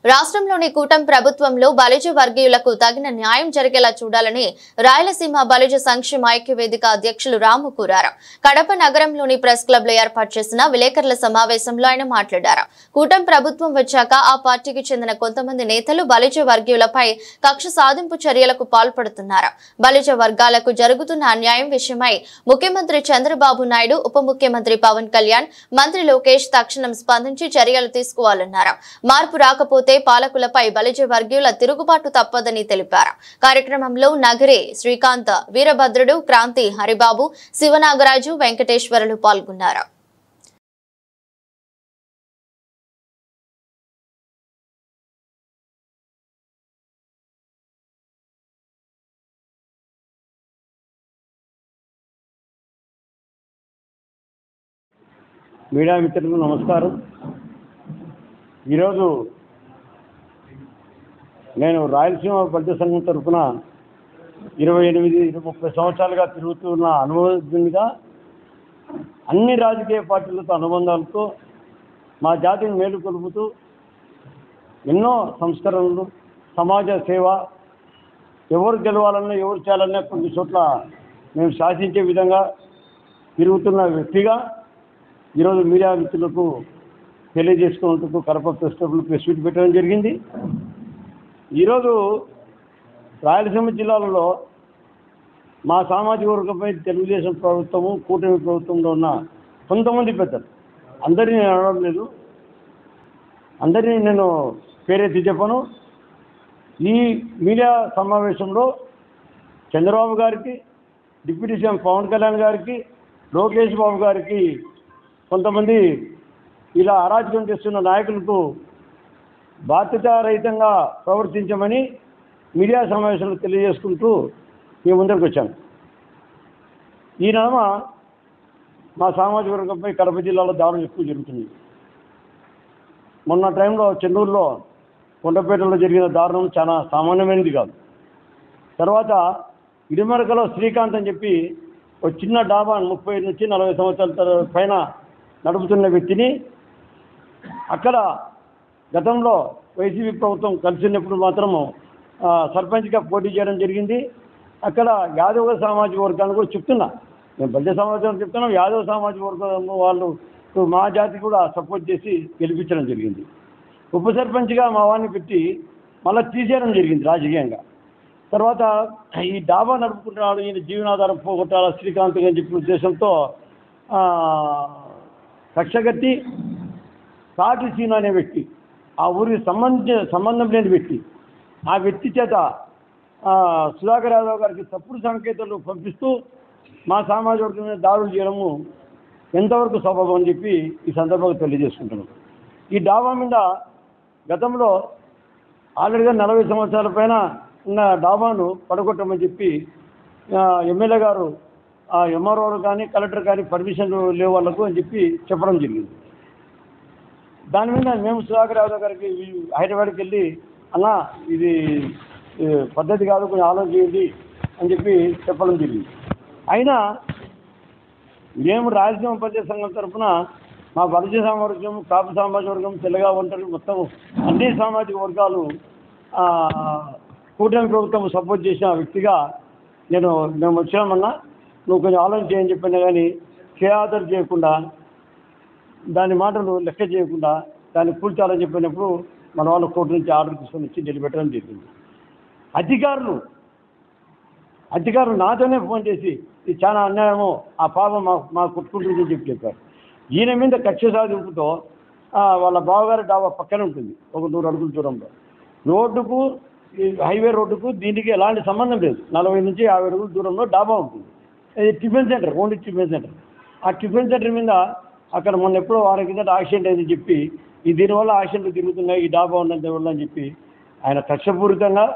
రాష్ట్రంలోని కూటమి ప్రభుత్వంలో బలిజ వర్గీయులకు తగిన న్యాయం జరిగేలా చూడాలని రాయలసీమ బలిజ సంక్షేమ ఐక్య వేదిక అధ్యక్షులు రాము కోరారు. కడప నగరంలోని ప్రెస్ క్లబ్ లో ఏర్పాటు చేసిన విలేకరుల సమావేశంలో ఆయన మాట్లాడారు. కూటమి ప్రభుత్వం వచ్చాక ఆ పార్టీకి చెందిన కొంతమంది నేతలు బలిజ వర్గీయులపై కక్ష సాధింపు చర్యలకు పాల్పడుతున్నారు. బలిజ వర్గాలకు జరుగుతున్న అన్యాయం విషయమై ముఖ్యమంత్రి చంద్రబాబు నాయుడు, ఉప ముఖ్యమంత్రి పవన్ కళ్యాణ్, మంత్రి లోకేష్ తక్షణం స్పందించి చర్యలు తీసుకోవాలన్నారు. మార్పు రాకపోతే పాలకులపై బలిజ వర్గీయుల తిరుగుబాటు తప్పదని తెలిపారు. కార్యక్రమంలో నగరి శ్రీకాంత్, వీరభద్రుడు, క్రాంతి, హరిబాబు, శివనాగరాజు, వెంకటేశ్వరులు పాల్గొన్నారు. మీడియా మిత్రులకు నమస్కారం. ఈరోజు నేను రాయలసీమ బలిజ సంఘం తరఫున 28-30 సంవత్సరాలుగా తిరుగుతున్న అనుభవజ్ఞునిగా అన్ని రాజకీయ పార్టీలతో అనుబంధాలతో మా జాతిని మేలుకొలుపుతూ ఎన్నో సంస్కరణలు, సమాజ సేవ, ఎవరు గెలవాలన్నా ఎవరు చేయాలన్నా కొన్ని చోట్ల మేము శాసించే విధంగా తిరుగుతున్న వ్యక్తిగా ఈరోజు మీడియా మిత్రులకు తెలియజేసుకున్నందుకు కడప ప్రెస్ మీట్ పెట్టడం జరిగింది. ఈరోజు రాయలసీమ జిల్లాలలో మా సామాజిక వర్గంపై తెలుగుదేశం ప్రభుత్వము, కూటమి ప్రభుత్వంలో ఉన్న కొంతమంది పెద్దలు, అందరినీ నేను అనడం లేదు, అందరినీ నేను పేరెత్తి చెప్పను. ఈ మీడియా సమావేశంలో చంద్రబాబు గారికి, డిప్యూటీ సీఎం పవన్ కళ్యాణ్ గారికి, లోకేష్ బాబు గారికి కొంతమంది ఇలా అరాచకం చేస్తున్న నాయకులకు బాధ్యతారహితంగా ప్రవర్తించమని మీడియా సమావేశంలో తెలియజేసుకుంటూ మేము ముందరికి వచ్చాము. ఈ నడమ మా సామాజిక వర్గంపై కడప జిల్లాలో దాడులు ఎక్కువ జరుగుతుంది. మొన్న టైంలో చెన్నూరులో, కొండపేటలో జరిగిన దారుణం చాలా సామాన్యమైనది కాదు. తర్వాత ఇడిమరకలో శ్రీకాంత్ అని చెప్పి ఒక చిన్న డాబా 30 నుంచి 40 సంవత్సరాల పైన నడుపుతున్న వ్యక్తిని అక్కడ గతంలో వైసీపీ ప్రభుత్వం కలిసినప్పుడు మాత్రము సర్పంచ్గా పోటీ చేయడం జరిగింది. అక్కడ యాదవ సామాజిక వర్గాన్ని కూడా చెప్తున్నా, నేను బలిజ సమాజం చెప్తున్నాం, యాదవ సామాజిక వర్గం వాళ్ళు మా జాతి కూడా సపోర్ట్ చేసి గెలిపించడం జరిగింది. ఉప సర్పంచ్గా మా వాడిని పెట్టి మళ్ళీ తీసేయడం జరిగింది రాజకీయంగా. తర్వాత ఈ డాబా నడుపుకుంటున్నాడు, ఈయన జీవనాధారం పోగొట్టాల శ్రీకాంత్ అని చెప్పిన ఉద్దేశంతో కక్షగట్టి కాటి సీను అనే వ్యక్తి, ఆ ఊరికి సంబంధం లేని వ్యక్తి, ఆ వ్యక్తి చేత సుధాకర్ యాదవ్ గారికి తప్పుడు సంకేతాలు పంపిస్తూ మా సామాజిక వర్గం మీద దాడులు చేయడము ఎంతవరకు సబబు అని చెప్పి ఈ సందర్భంగా తెలియజేసుకుంటున్నాం. ఈ డాబా మీద గతంలో ఆల్రెడీగా 40 సంవత్సరాల పైన ఉన్న డాబాను పడగొట్టమని చెప్పి ఎమ్మెల్యే గారు ఎంఆర్ఓ కానీ కలెక్టర్ కానీ పర్మిషన్ లేవు వాళ్ళకు అని చెప్పి చెప్పడం జరిగింది. దాని మీద మేము సుధాకర్ యాదవ్ గారికి హైదరాబాద్కి వెళ్ళి, అన్న ఇది పద్ధతి కాదు, కొంచెం ఆలోచన చేయండి అని చెప్పి చెప్పడం జరిగింది. అయినా మేము రాయలసీమ బలిజ సంఘం తరఫున మా బలిజ సామాజిక వర్గం, కాపు సామాజిక వర్గం, తెల్లగా ఒంటరి మొత్తం అన్ని సామాజిక వర్గాలు కూటమి ప్రభుత్వం సపోర్ట్ చేసిన వ్యక్తిగా మేము వచ్చామన్నా, నువ్వు కొంచెం ఆలోచన చేయని చెప్పినా కానీ కేఆదర్ చేయకుండా, దాని మాటలు లెక్క చేయకుండా దాన్ని కూల్చాలని చెప్పినప్పుడు మన వాళ్ళు కోర్టు నుంచి ఆర్డర్ తీసుకొని వచ్చి నిలబెట్టడం జరిగింది. అధికారులు నాతోనే ఫోన్ చేసి ఇది చాలా అన్యాయమో, ఆ పాపం మా కొట్టుకుంటుందని చెప్పారు. ఈయన మీద కక్ష సాధింపుతో వాళ్ళ బావగారి డాబా పక్కనే ఉంటుంది, ఒక 100 అడుగుల దూరంలో. రోడ్డుకు, హైవే రోడ్డుకు దీనికి ఎలాంటి సంబంధం లేదు. 40 నుంచి 50 అడుగుల దూరంలో డాబా ఉంటుంది. ఇది tiffin centre, only tiffin centre. ఆ టిఫిన్ సెంటర్ మీద అక్కడ మొన్న ఎప్పుడో వారం కింద యాక్సిడెంట్ అయిందని చెప్పి, దీనివల్ల యాక్సిడెంట్లు తిరుగుతున్నాయి, ఈ డాబా ఉన్నంత వల్ల అని చెప్పి ఆయన కక్షపూరితంగా